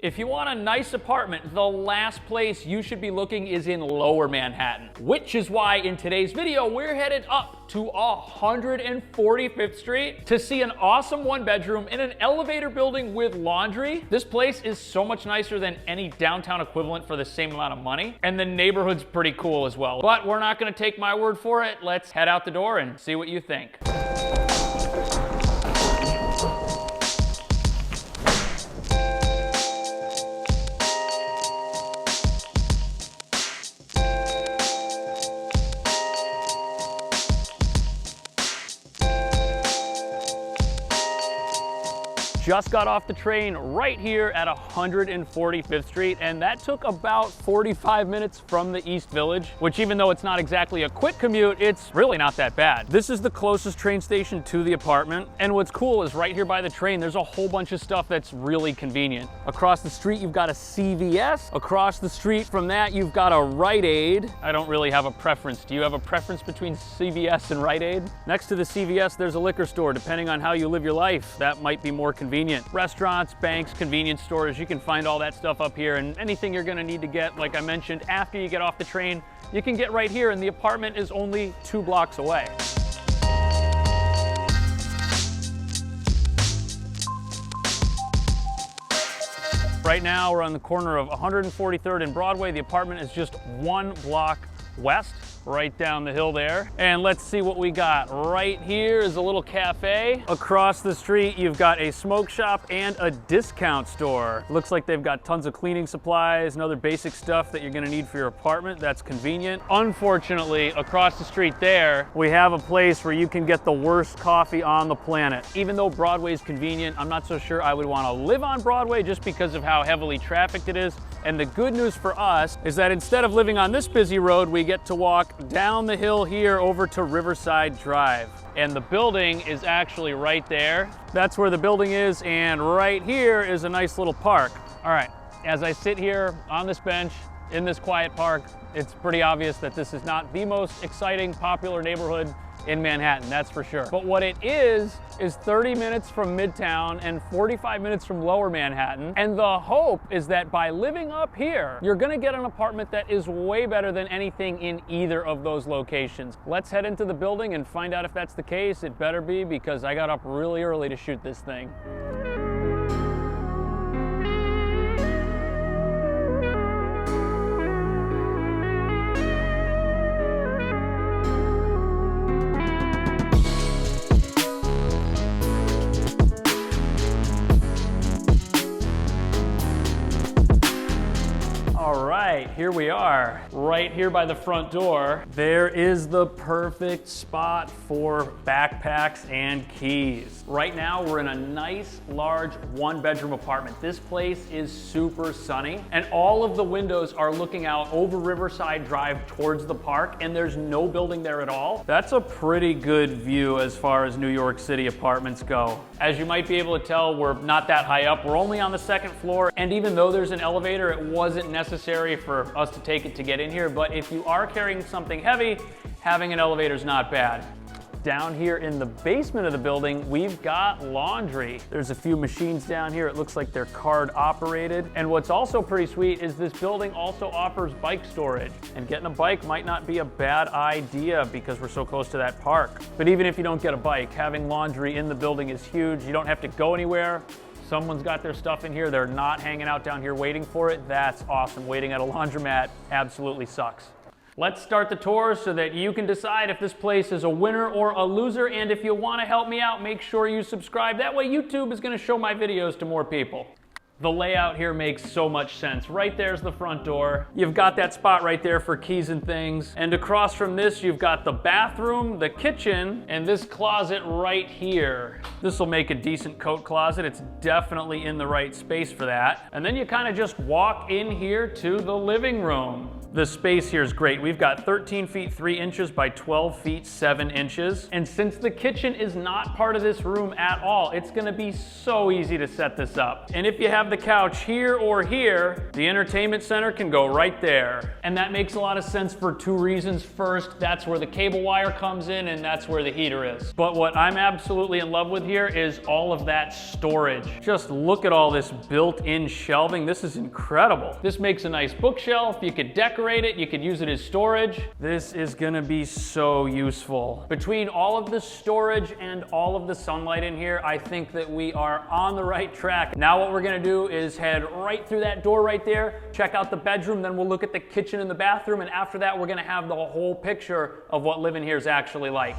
If you want a nice apartment, the last place you should be looking is in Lower Manhattan, which is why in today's video, we're headed up to 145th Street to see an awesome one bedroom in an elevator building with laundry. This place is so much nicer than any downtown equivalent for the same amount of money. And the neighborhood's pretty cool as well. But we're not gonna take my word for it. Let's head out the door and see what you think. Just got off the train right here at 145th Street, and that took about 45 minutes from the East Village, which even though it's not exactly a quick commute, it's really not that bad. This is the closest train station to the apartment, and what's cool is right here by the train, there's a whole bunch of stuff that's really convenient. Across the street, you've got a CVS. Across the street from that, you've got a Rite Aid. I don't really have a preference. Do you have a preference between CVS and Rite Aid? Next to the CVS, there's a liquor store. Depending on how you live your life, that might be more convenient. Restaurants, banks, convenience stores, you can find all that stuff up here, and anything you're gonna need to get, like I mentioned, after you get off the train, you can get right here, and the apartment is only 2 blocks away. Right now, we're on the corner of 143rd and Broadway. The apartment is just 1 block west, right down the hill there. And let's see what we got. Right here is a little cafe. Across the street, you've got a smoke shop and a discount store. Looks like they've got tons of cleaning supplies and other basic stuff that you're gonna need for your apartment. That's convenient. Unfortunately, across the street there, we have a place where you can get the worst coffee on the planet. Even though Broadway's convenient, I'm not so sure I would wanna live on Broadway just because of how heavily trafficked it is. And the good news for us is that instead of living on this busy road, we get to walk down the hill here over to Riverside Drive. And the building is actually right there. That's where the building is, and right here is a nice little park. All right, as I sit here on this bench in this quiet park, it's pretty obvious that this is not the most exciting, popular neighborhood in Manhattan, that's for sure. But what it is 30 minutes from Midtown and 45 minutes from Lower Manhattan. And the hope is that by living up here, you're gonna get an apartment that is way better than anything in either of those locations. Let's head into the building and find out if that's the case. It better be, because I got up really early to shoot this thing. Here we are, right here by the front door. There is the perfect spot for backpacks and keys. Right now, we're in a nice, large, 1-bedroom apartment. This place is super sunny, and all of the windows are looking out over Riverside Drive towards the park, and there's no building there at all. That's a pretty good view as far as New York City apartments go. As you might be able to tell, we're not that high up. We're only on the 2nd floor, and even though there's an elevator, it wasn't necessary for us to take it to get in here, but if you are carrying something heavy, having an elevator is not bad. Down here in the basement of the building, we've got laundry. There's a few machines down here. It looks like they're card operated. And what's also pretty sweet is this building also offers bike storage. And getting a bike might not be a bad idea because we're so close to that park. But even if you don't get a bike, having laundry in the building is huge. You don't have to go anywhere. Someone's got their stuff in here. They're not hanging out down here waiting for it. That's awesome. Waiting at a laundromat absolutely sucks. Let's start the tour so that you can decide if this place is a winner or a loser. And if you want to help me out, make sure you subscribe. That way YouTube is going to show my videos to more people. The layout here makes so much sense. Right there's the front door. You've got that spot right there for keys and things. And across from this, you've got the bathroom, the kitchen, and this closet right here. This will make a decent coat closet. It's definitely in the right space for that. And then you kind of just walk in here to the living room. The space here is great. We've got 13 feet 3 inches by 12 feet 7 inches. And since the kitchen is not part of this room at all, it's gonna be so easy to set this up. And if you have the couch here or here, the entertainment center can go right there. And that makes a lot of sense for two reasons. First, that's where the cable wire comes in and that's where the heater is. But what I'm absolutely in love with here is all of that storage. Just look at all this built-in shelving. This is incredible. This makes a nice bookshelf. You could decorate it. You could use it as storage. This is gonna be so useful. Between all of the storage and all of the sunlight in here, I think that we are on the right track. Now what we're gonna do is head right through that door right there, check out the bedroom, then we'll look at the kitchen and the bathroom, and after that we're gonna have the whole picture of what living here is actually like.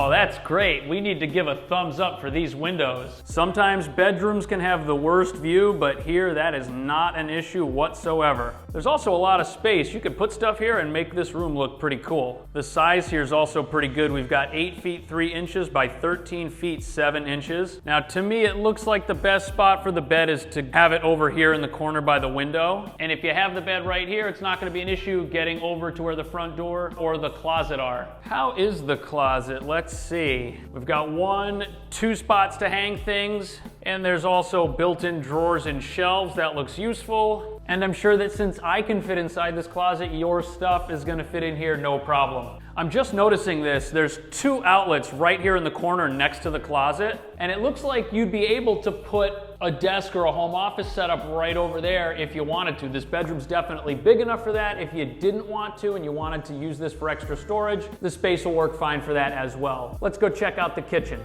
Oh, that's great. We need to give a thumbs up for these windows. Sometimes bedrooms can have the worst view, but here that is not an issue whatsoever. There's also a lot of space. You could put stuff here and make this room look pretty cool. The size here is also pretty good. We've got 8 feet 3 inches by 13 feet 7 inches. Now to me, it looks like the best spot for the bed is to have it over here in the corner by the window. And if you have the bed right here, it's not gonna be an issue getting over to where the front door or the closet are. How is the closet? Let's see. We've got 1, 2 spots to hang things, and there's also built-in drawers and shelves. That looks useful. And I'm sure that since I can fit inside this closet, your stuff is gonna fit in here no problem. I'm just noticing this. There's 2 outlets right here in the corner next to the closet, and it looks like you'd be able to put a desk or a home office setup right over there if you wanted to. This bedroom's definitely big enough for that. If you didn't want to and you wanted to use this for extra storage, the space will work fine for that as well. Let's go check out the kitchen.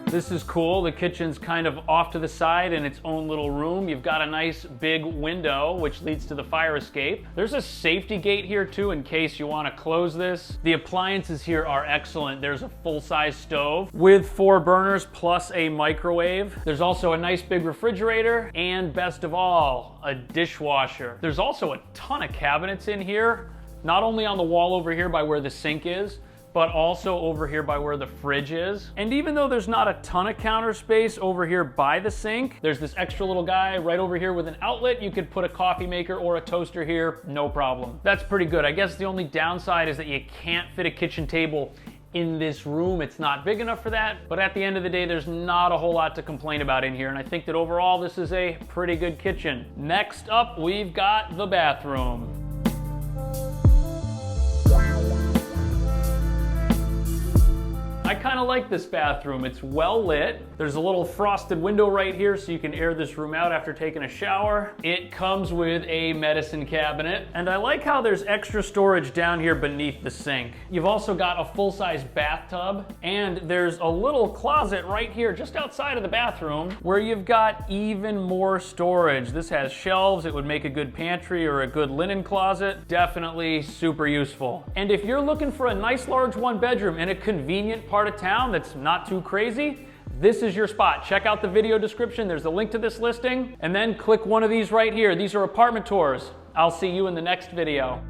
This is cool. The kitchen's kind of off to the side in its own little room. You've got a nice big window, which leads to the fire escape. There's a safety gate here too, in case you want to close this. The appliances here are excellent. There's a full-size stove with 4 burners plus a microwave. There's also a nice big refrigerator, and best of all, a dishwasher. There's also a ton of cabinets in here, not only on the wall over here by where the sink is, but also over here by where the fridge is. And even though there's not a ton of counter space over here by the sink, there's this extra little guy right over here with an outlet. You could put a coffee maker or a toaster here, no problem. That's pretty good. I guess the only downside is that you can't fit a kitchen table in this room. It's not big enough for that, but at the end of the day, there's not a whole lot to complain about in here, and I think that overall, this is a pretty good kitchen. Next up, we've got the bathroom. I kind of like this bathroom. It's well lit. There's a little frosted window right here so you can air this room out after taking a shower. It comes with a medicine cabinet, and I like how there's extra storage down here beneath the sink. You've also got a full-size bathtub, and there's a little closet right here just outside of the bathroom where you've got even more storage. This has shelves. It would make a good pantry or a good linen closet. Definitely super useful. And if you're looking for a nice large 1-bedroom in a convenient part of town that's not too crazy, this is your spot. Check out the video description. There's a link to this listing, and then click one of these right here. These are apartment tours. I'll see you in the next video.